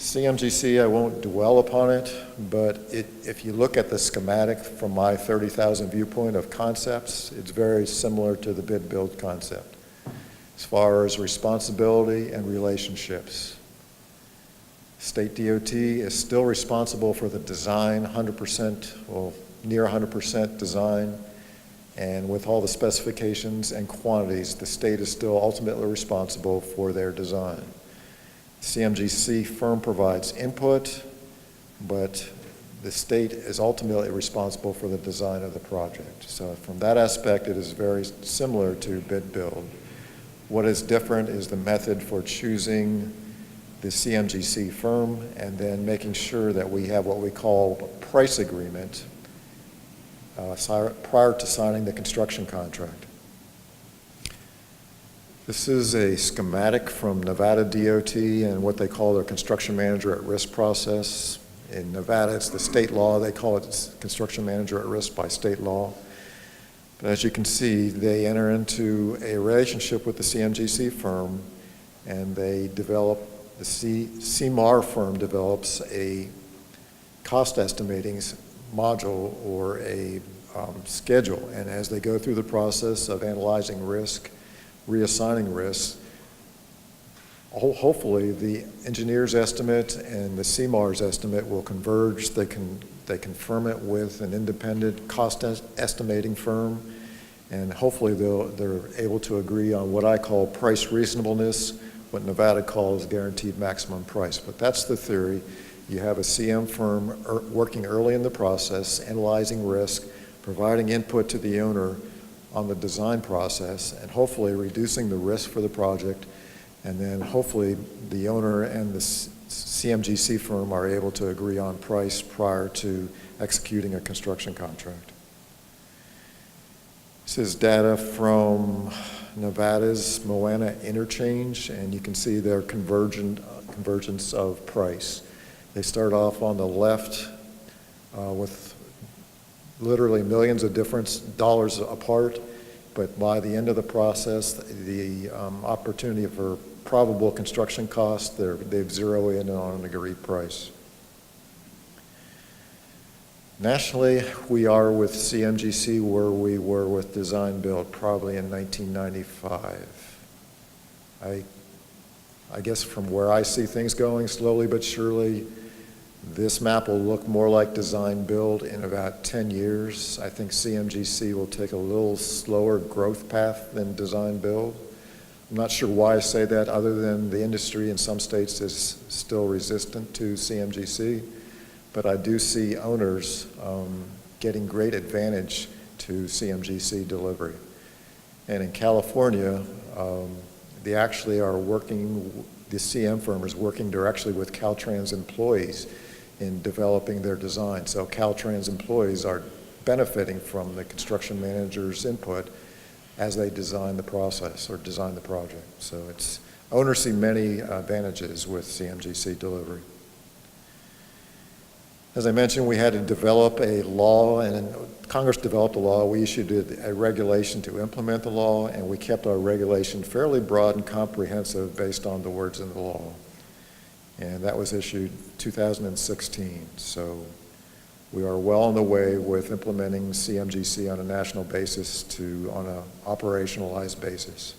CMGC, I won't dwell upon it, but if you look at the schematic from my 30,000 viewpoint of concepts, it's very similar to the bid-build concept as far as responsibility and relationships. State DOT is still responsible for the design, 100%, well, near 100% design, and with all the specifications and quantities, the state is still ultimately responsible for their design. CMGC firm provides input, but the state is ultimately responsible for the design of the project. So from that aspect, it is very similar to bid-build. What is different is the method for choosing the CMGC firm and then making sure that we have what we call a price agreement prior to signing the construction contract. This is a schematic from Nevada DOT and what they call their construction manager at risk process. In Nevada, it's the state law. They call it construction manager at risk by state law. But as you can see, they enter into a relationship with the CMGC firm, and they develop, the CMAR firm develops a cost estimating module or a schedule. And as they go through the process of analyzing risk, reassigning risks, hopefully the engineer's estimate and the CMAR's estimate will converge. They confirm it with an independent cost estimating firm, and hopefully they're able to agree on what I call price reasonableness, what Nevada calls guaranteed maximum price. But that's the theory. You have a CM firm working early in the process, analyzing risk, providing input to the owner on the design process, and hopefully reducing the risk for the project, and then hopefully the owner and the CMGC firm are able to agree on price prior to executing a construction contract. This is data from Nevada's Moana interchange, and you can see their convergence of price. They start off on the left with literally millions of different dollars apart, but by the end of the process, the opportunity for probable construction costs, they've zeroed in on an agreed price. Nationally, we are with CMGC where we were with design build probably in 1995. I guess from where I see things going slowly but surely, this map will look more like design build in about 10 years. I think CMGC will take a little slower growth path than design build. I'm not sure why I say that other than the industry in some states is still resistant to CMGC, but I do see owners getting great advantage to CMGC delivery. And in California, they actually are working, the CM firm is working directly with Caltrans employees in developing their design. So Caltrans employees are benefiting from the construction manager's input as they design the process or design the project. So owners see many advantages with CMGC delivery. As I mentioned, we had to develop a law, and Congress developed a law. We issued a regulation to implement the law, and we kept our regulation fairly broad and comprehensive based on the words in the law. And that was issued 2016. So we are well on the way with implementing CMGC on a national basis on an operationalized basis.